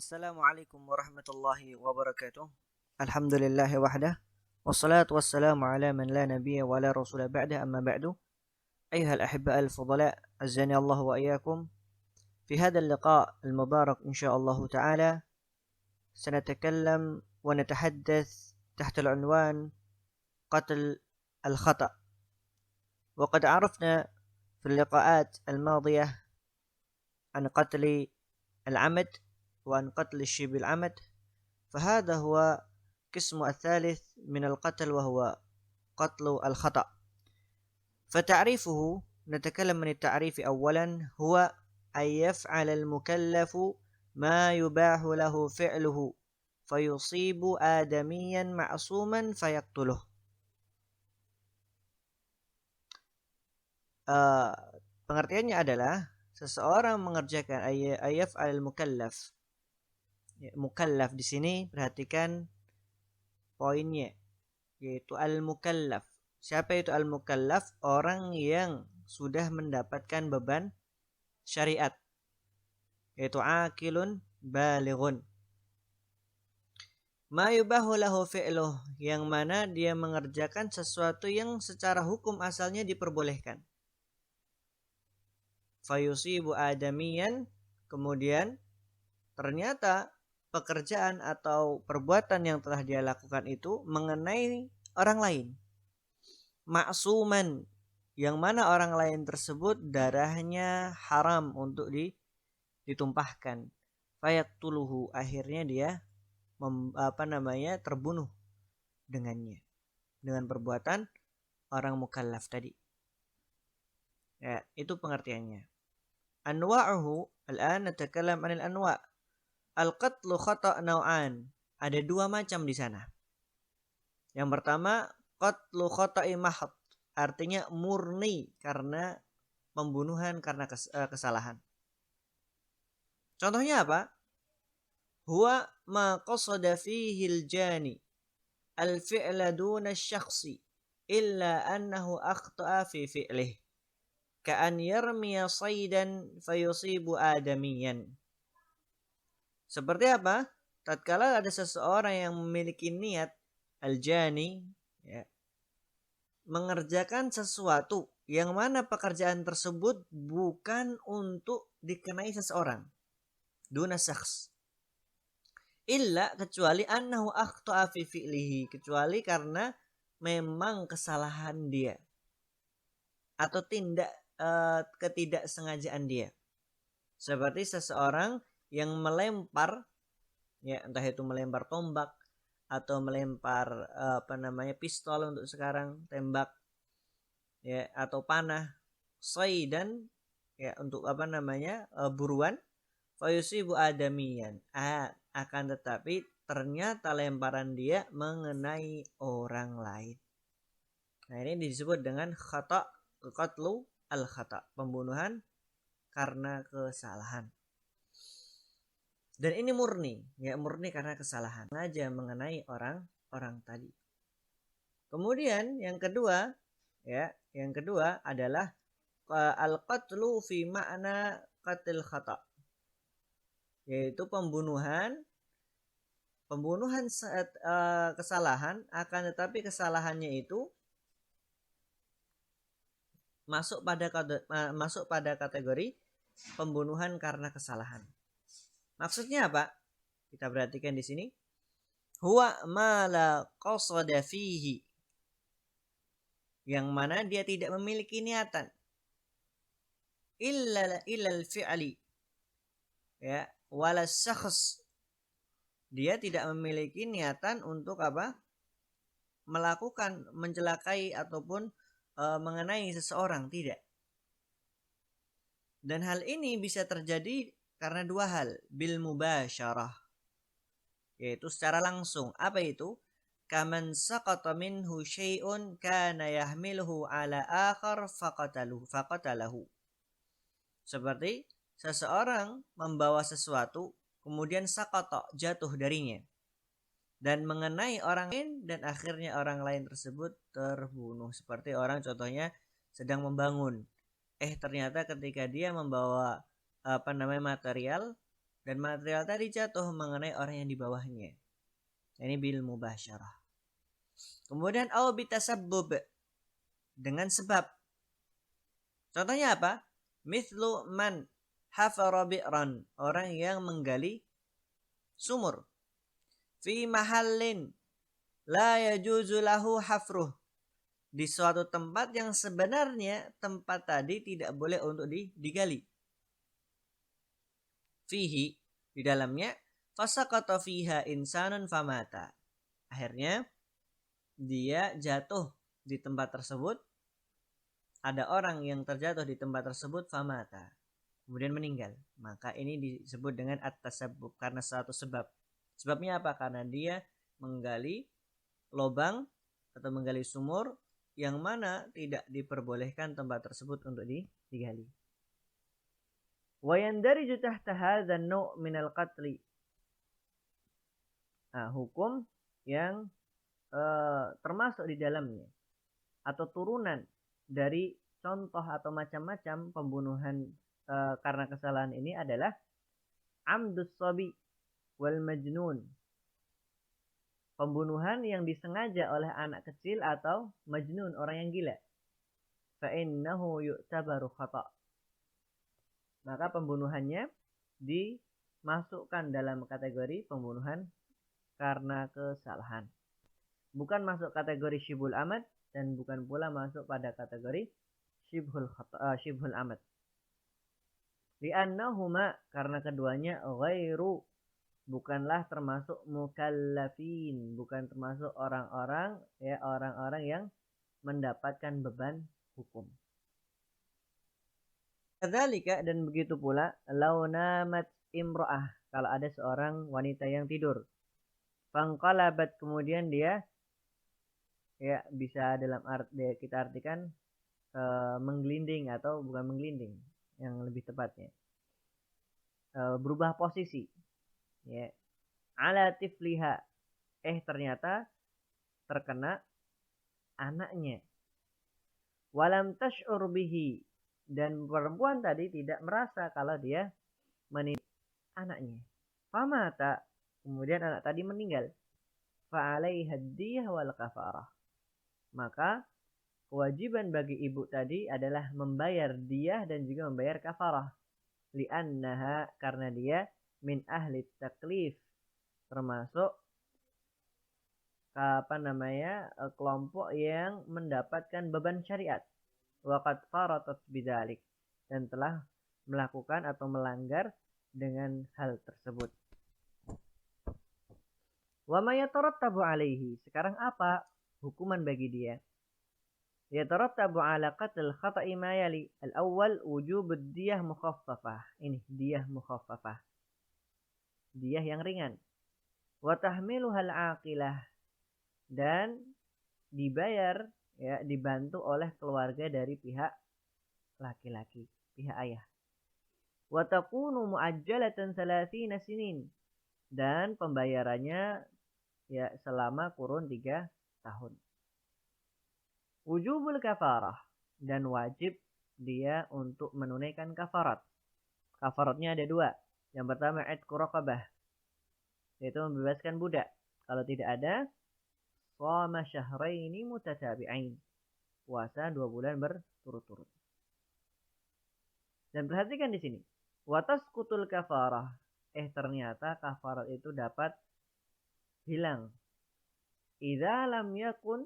Assalamualaikum warahmatullahi wabarakatuh. Alhamdulillahi wahdah. Wassalatu wassalamu ala man la nabiyya wa la rasula ba'dah amma ba'du. أيها الأحباء الفضلاء عزني الله وإياكم في هذا اللقاء المبارك إن شاء الله تعالى سنتكلم ونتحدث تحت العنوان قتل الخطأ. وقد عرفنا في اللقاءات الماضية عن قتل العمد وعن قتل الشبه العمد، فهذا هو قسم الثالث من القتل وهو قتل الخطأ. فتعريفه نتكلم من التعريف أولا هو أن يفعل المكلف ما يباح له فعله فيصيب آدميا معصوما فيقتله. Pengertiannya adalah seseorang mengerjakan ayaf al-mukallaf. Mukallaf di sini perhatikan poinnya, yaitu al-mukallaf. Siapa itu al-mukallaf? Orang yang sudah mendapatkan beban syariat, yaitu aqilun balighun. Ma yubahu lahu fi'luh, yang mana dia mengerjakan sesuatu yang secara hukum asalnya diperbolehkan. Fayusibu adamiyan, kemudian ternyata pekerjaan atau perbuatan yang telah dia lakukan itu mengenai orang lain. Ma'suman, yang mana orang lain tersebut darahnya haram untuk ditumpahkan. Fayaqtuluhu, akhirnya dia terbunuh dengannya, dengan perbuatan orang mukallaf tadi. Ya, itu pengertiannya. Anwa'uhu, al'an natakallam 'anil anwa'. Al-qatlu khata' naw'an. Ada dua macam di sana. Yang pertama, qatlu khata'i mahad, artinya murni karena pembunuhan karena kesalahan. Contohnya apa? Huwa ma qasada fihi al-jani al-fi'la duna asy-syakhsi illa annahu akhta'a fi fi'lihi ka'an yarmiya saydan fayusibu adamiyan. Seperti apa? Tatkala ada seseorang yang memiliki niat al-jani, ya, mengerjakan sesuatu yang mana pekerjaan tersebut bukan untuk dikenai seseorang, duna syakhs, illa, kecuali annahu akhta'a fi fi'lihi, kecuali karena memang kesalahan dia atau ketidaksengajaan dia. Seperti seseorang yang melempar, ya, entah itu melempar tombak atau melempar pistol untuk sekarang, tembak, ya, atau panah, saydan, ya, untuk buruan, fayusibu adamiyan, akan tetapi ternyata lemparan dia mengenai orang lain. Nah, ini disebut dengan khata', qatlu al-khata', pembunuhan karena kesalahan. Dan ini murni karena kesalahan, sengaja mengenai orang tadi. Kemudian yang kedua adalah al-qatlu fi makna qatil khata', yaitu pembunuhan saat kesalahan, akan tetapi kesalahannya itu masuk pada kategori pembunuhan karena kesalahan. Maksudnya apa? Kita perhatikan di sini. Huwa ma la qasada fihi, yang mana dia tidak memiliki niatan illa al-fi'li, ya, wala syakhs, dia tidak memiliki niatan untuk apa? Melakukan, mencelakai ataupun mengenai seseorang, tidak. Dan hal ini bisa terjadi karena dua hal, bil mubasyarah, yaitu secara langsung. Apa itu? Kaman saqata minhu syai'un kana yahmiluhu ala akhar faqatalahu. Seperti seseorang membawa sesuatu kemudian saqata, jatuh darinya dan mengenai orang lain, dan akhirnya orang lain tersebut terbunuh. Seperti orang contohnya sedang membangun, ternyata ketika dia membawa material dan material tadi jatuh mengenai orang yang di bawahnya. Ini bil mubasyarah. Kemudian au bitasabbub, dengan sebab. Contohnya apa? Mithlu man hafara bi'ran, orang yang menggali sumur. Fi mahallin la yajuzu lahu hafruh, di suatu tempat yang sebenarnya tempat tadi tidak boleh untuk digali. Fihi, di dalamnya, fasaqata fiha insanun famata. Akhirnya dia jatuh di tempat tersebut. Ada orang yang terjatuh di tempat tersebut famata, kemudian meninggal. Maka ini disebut dengan at-tasabbub karena suatu sebab. Sebabnya apa? Karena dia menggali lubang atau menggali sumur yang mana tidak diperbolehkan tempat tersebut untuk digali. Wa yandariju tahta hadzal naw' min al-qatl. Nah, hukum yang termasuk di dalamnya atau turunan dari contoh atau macam-macam pembunuhan karena kesalahan ini adalah amdus sabi wal majnun. Pembunuhan yang disengaja oleh anak kecil atau majnun, orang yang gila. Fa innahu yu'tabaru khata'. Maka pembunuhannya dimasukkan dalam kategori pembunuhan karena kesalahan. Bukan masuk kategori syibhul amad dan bukan pula masuk pada kategori syibhul amad. Li'annahuma, karena keduanya ghairu, bukanlah termasuk mukallafin, bukan termasuk orang-orang yang mendapatkan beban hukum. Kadzalika, dan begitu pula lau namat imra'ah, kalau ada seorang wanita yang tidur. Fangqalabat, kemudian dia bisa dalam kita artikan menggelinding atau bukan menggelinding, yang lebih tepatnya berubah posisi, ya, ala tifliha, ternyata terkena anaknya. Walam tash'ur bihi, dan perempuan tadi tidak merasa kalau dia meninggal anaknya. Famata, kemudian anak tadi meninggal. Fa'alaiha diyah wal kafarah, maka kewajiban bagi ibu tadi adalah membayar diyah dan juga membayar kafarah. Li'annaha, karena dia min ahli taklif, termasuk kelompok yang mendapatkan beban syariat. Waqad faratat bidzalik, dan telah melakukan atau melanggar dengan hal tersebut. Wa ma yatarattabu alaihi, sekarang apa hukuman bagi dia? Yatarattabu ala qatl khata'i ma yali. Al-awwal wujub diyah mukhaffafah. Ini diyah mukhaffafah, diyah yang ringan. Wa tahmiluhal aqilah, dan dibayar, dibantu oleh keluarga dari pihak laki-laki, pihak ayah. Wa takunu muajjalatan 30 sinin, dan pembayarannya selama kurun 3 tahun. Wujubul kafarah, dan wajib dia untuk menunaikan kafarat. Kafaratnya ada 2. Yang pertama itqu raqabah, yaitu membebaskan budak. Kalau tidak ada, shoma syahraini mutatabi'ain, puasa 2 bulan berturut-turut. Dan perhatikan di sini, wa tasqutul kafarah, ternyata kafarat itu dapat hilang. Idza lam yakun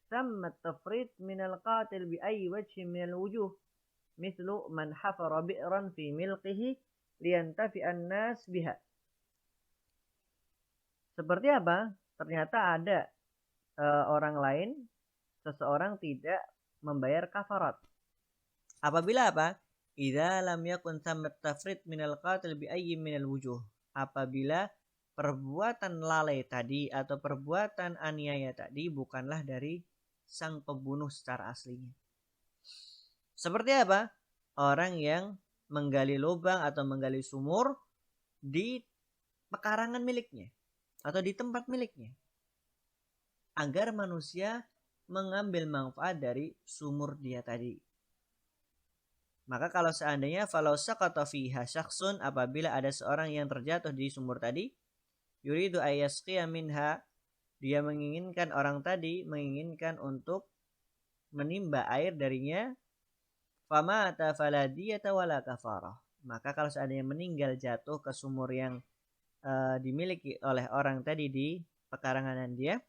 samma tafrid min al-qatil bi ayyi wajhin min al-wujuh, mithlu man hafara bi'ran fi milqihi liyantafi'an nas biha. Seperti apa? Ternyata ada orang lain, seseorang tidak membayar kafarat. Apabila apa? Idza lam yakun samma tafrid min al-qatil bi ayyi min al-wujuh. Apabila perbuatan lalai tadi atau perbuatan aniaya tadi bukanlah dari sang pembunuh secara aslinya. Seperti apa? Orang yang menggali lubang atau menggali sumur di pekarangan miliknya atau di tempat miliknya, agar manusia mengambil manfaat dari sumur dia tadi. Maka kalau seandainya falau saqata fiha syakhsun, apabila ada seorang yang terjatuh di sumur tadi, yuridu ayyasqiya minha, dia menginginkan orang tadi menginginkan untuk menimba air darinya, famata fala diyata wala kafarah. Maka kalau seandainya meninggal jatuh ke sumur yang dimiliki oleh orang tadi di pekarangan dia,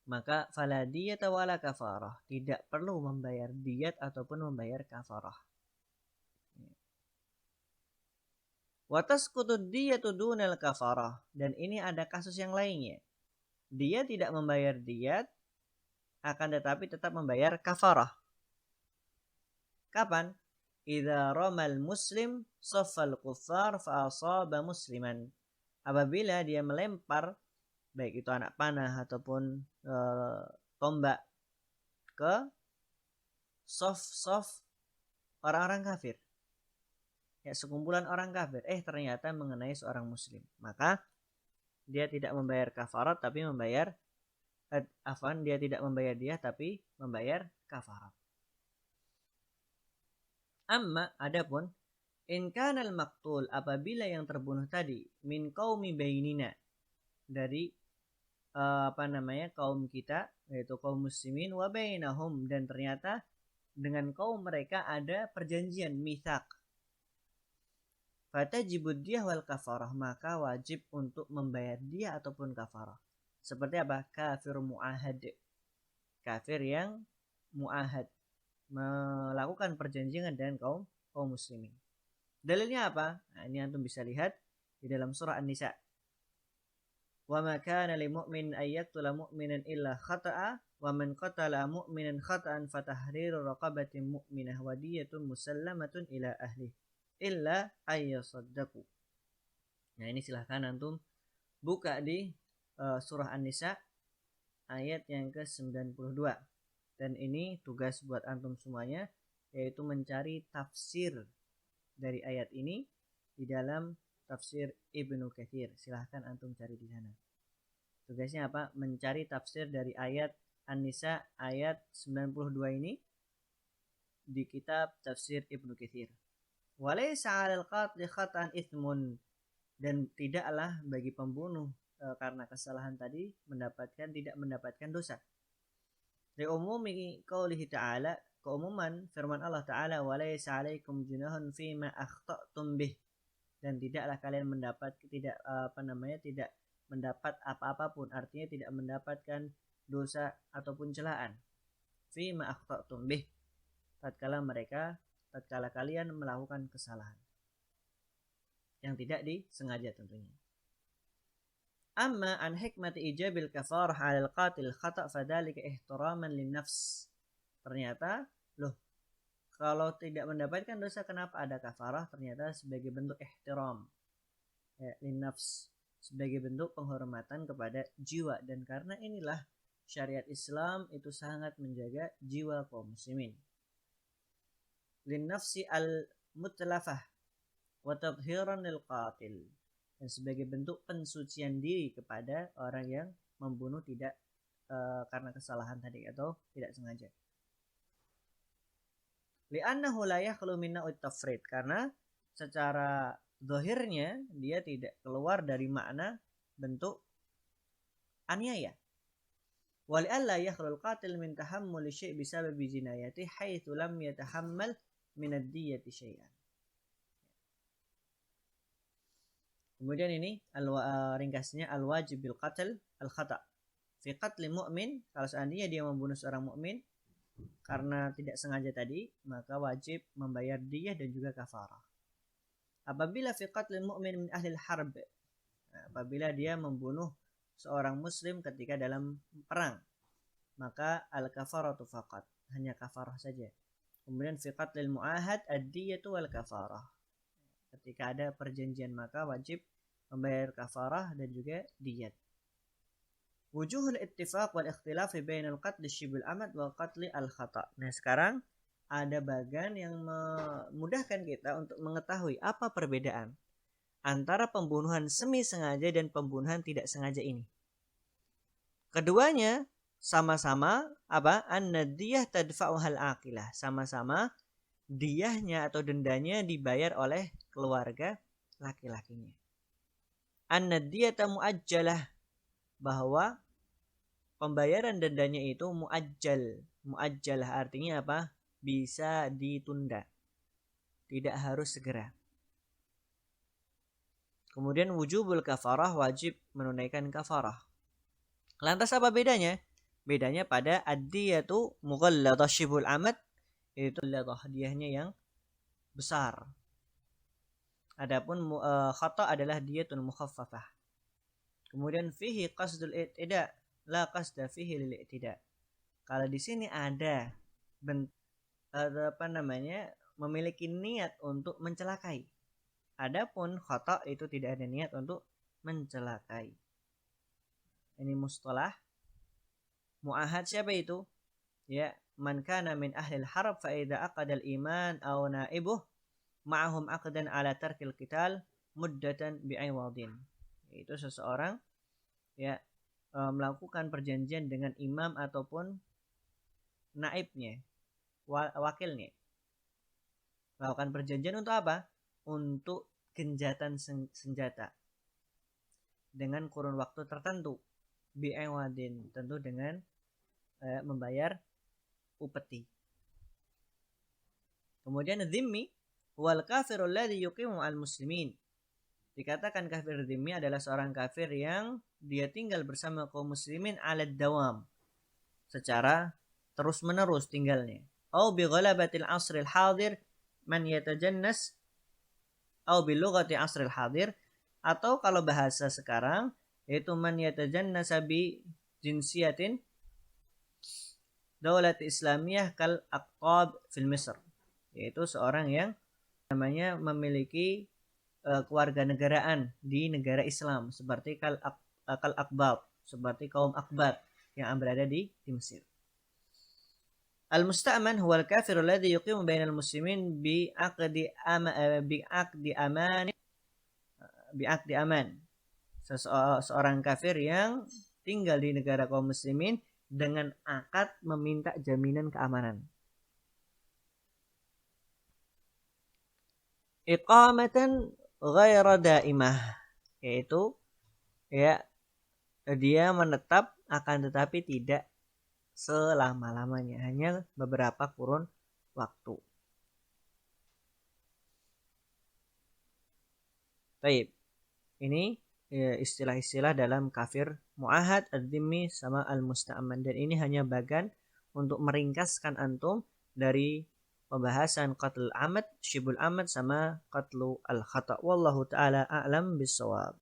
maka fala diyata wala kafarah, tidak perlu membayar diyat ataupun membayar kafarah. Wa tasqutu diyatu dunal kafarah, dan ini ada kasus yang lainnya. Dia tidak membayar diyat, akan tetapi tetap membayar kafarah. Kapan? Idza ramal muslim saffal kuffar fa asaba musliman. Apabila dia melempar baik itu anak panah ataupun tombak ke sof orang-orang kafir. Ya, sekumpulan orang kafir, ternyata mengenai seorang muslim. Maka dia tidak membayar kafarat tapi membayar dia tidak membayar dia tapi membayar kafarat. Amma adapun in kanal maqtul, apabila yang terbunuh tadi min qaumi bainina, dari kaum kita, yaitu kaum muslimin, wa bainahum, dan ternyata dengan kaum mereka ada perjanjian mitsaq, fatajibud diyah wal kafarah, maka wajib untuk membayar dia ataupun kafarah. Seperti apa? Kafir muahad, kafir yang muahad, melakukan perjanjian dengan kaum muslimin. Dalilnya apa? Nah, ini antum bisa lihat di dalam surah An-Nisa. Wa ma kana lil mu'min ay yaqtula mu'minan illa khata'a wa man qatala mu'minan khata'an fatahriru raqabatin mu'minah wa diyatun musallamatun ila ahli illa ay yasaddaqu. Nah, ini silahkan antum buka di surah An-Nisa ayat yang ke-92. Dan ini tugas buat antum semuanya, yaitu mencari tafsir dari ayat ini di dalam tafsir Ibnu Katsir. Silahkan antum cari di sana. Tugasnya apa? Mencari tafsir dari ayat An-Nisa ayat 92 ini di kitab tafsir Ibnu Katsir. Walaysa 'alal qatli khata'an itsmun, dan tidaklah bagi pembunuh karena kesalahan tadi tidak mendapatkan dosa. Li umumi qaulihi ta'ala, keumuman firman Allah Ta'ala, walaysa 'alaikum junahun fima akhta'tum bih, dan tidaklah kalian tidak mendapat apa-apapun, artinya tidak mendapatkan dosa ataupun celaan. Fima akhta'tum bih, tatkala kalian melakukan kesalahan yang tidak disengaja tentunya. Amma an hikmati ijabil kafarah 'alal qatil khata' fadzalika ihtiraman linnafs. Ternyata, kalau tidak mendapatkan dosa kenapa ada kafarah? Ternyata sebagai bentuk ihtiram, linnafs, sebagai bentuk penghormatan kepada jiwa, dan karena inilah syariat Islam itu sangat menjaga jiwa kaum muslimin. Linnafsi al-mutlafah wa tadhiran lil qatil, dan sebagai bentuk pensucian diri kepada orang yang membunuh tidak karena kesalahan tadi atau tidak sengaja. Li'annahu la yakhlu min na'ut tafrid, karena secara zahirnya dia tidak keluar dari makna bentuk aniaya. Wa li'alla yakhlul qatil min tahammul syai' bisababi jinayati haitsu lam yatahammal min ad-diyati syai'an. Kemudian ini ringkasnya al-wajib bil qatl al-khata' fi qatli mu'min, kalau seandainya dia membunuh seorang mukmin karena tidak sengaja tadi, maka wajib membayar diyah dan juga kafarah. Apabila fi qatli mu'min min ahli al-harb, apabila dia membunuh seorang muslim ketika dalam perang, maka al-kafaratu faqat, hanya kafarah saja. Kemudian fi qatlil mu'ahad ad-diyatu wal kafarah, ketika ada perjanjian maka wajib membayar kafarah dan juga diyat. Wujuhul ittifaq wal ikhtilaf bainal qatl syibul amad wa qatli al khata'. Nah, sekarang ada bagan yang memudahkan kita untuk mengetahui apa perbedaan antara pembunuhan semi sengaja dan pembunuhan tidak sengaja ini. Keduanya sama-sama apa? An-nadiyah tadfa'uhal aqilah. Sama-sama diyahnya atau dendanya dibayar oleh keluarga laki-lakinya. An-nadiyata muajjalah, bahwa pembayaran dendanya itu muajjal. Muajjalah artinya apa? Bisa ditunda. Tidak harus segera. Kemudian wujubul kafarah, wajib menunaikan kafarah. Lantas apa bedanya? Bedanya pada ad-diyatu mughalladah shibul amad, itu diyahnya yang besar. Adapun khata adalah diyatun mukhaffafah. Kemudian fihi qasdul i'tida, la qasda fihi lil i'tida. Kalau di sini ada memiliki niat untuk mencelakai. Adapun khata itu tidak ada niat untuk mencelakai. Ini mustalah muahad siapa itu? Ya, man kana min ahlil harb fa idza aqada al-iman aw naibuh ma'ahum aqdan ala tarkil qital muddatan bi'aywadin. Itu seseorang ya melakukan perjanjian dengan imam ataupun naibnya, wakilnya. Melakukan perjanjian untuk apa? Untuk genjatan senjata dengan kurun waktu tertentu. Bi'aywadin, tentu dengan membayar upeti. Kemudian dhimmi wal kafirul ladzi yuqimu al muslimin. Dikatakan kafir dhimmi adalah seorang kafir yang dia tinggal bersama kaum muslimin alad dawam, secara terus-menerus tinggalnya. Au bi ghalabatil asril hadir man yatajannas, au bi lughati asril hadir, atau kalau bahasa sekarang yaitu man yatajannasa bi jinsiyatin daulat islamiyah kal aqab fil Misr, yaitu seorang yang namanya memiliki kewarganegaraan di negara Islam seperti kal aqbab, seperti kaum Aqbat yang berada di Mesir. Al-musta'man huwa al-kafir alladhi yuqimu bainal muslimin bi'aqdi aman. Seorang kafir yang tinggal di negara kaum muslimin dengan akad meminta jaminan keamanan. Iqamatan ghaira daimah, yaitu ya dia menetap akan tetapi tidak selama-lamanya, hanya beberapa kurun waktu. Baik. Ini istilah-istilah dalam kafir muahad, ad-dhimmi sama al-musta'man, dan ini hanya bagan untuk meringkaskan antum dari pembahasan qatlul amad, syibul amad sama qatlu al-khata. Wallahu taala a'lam bissawab.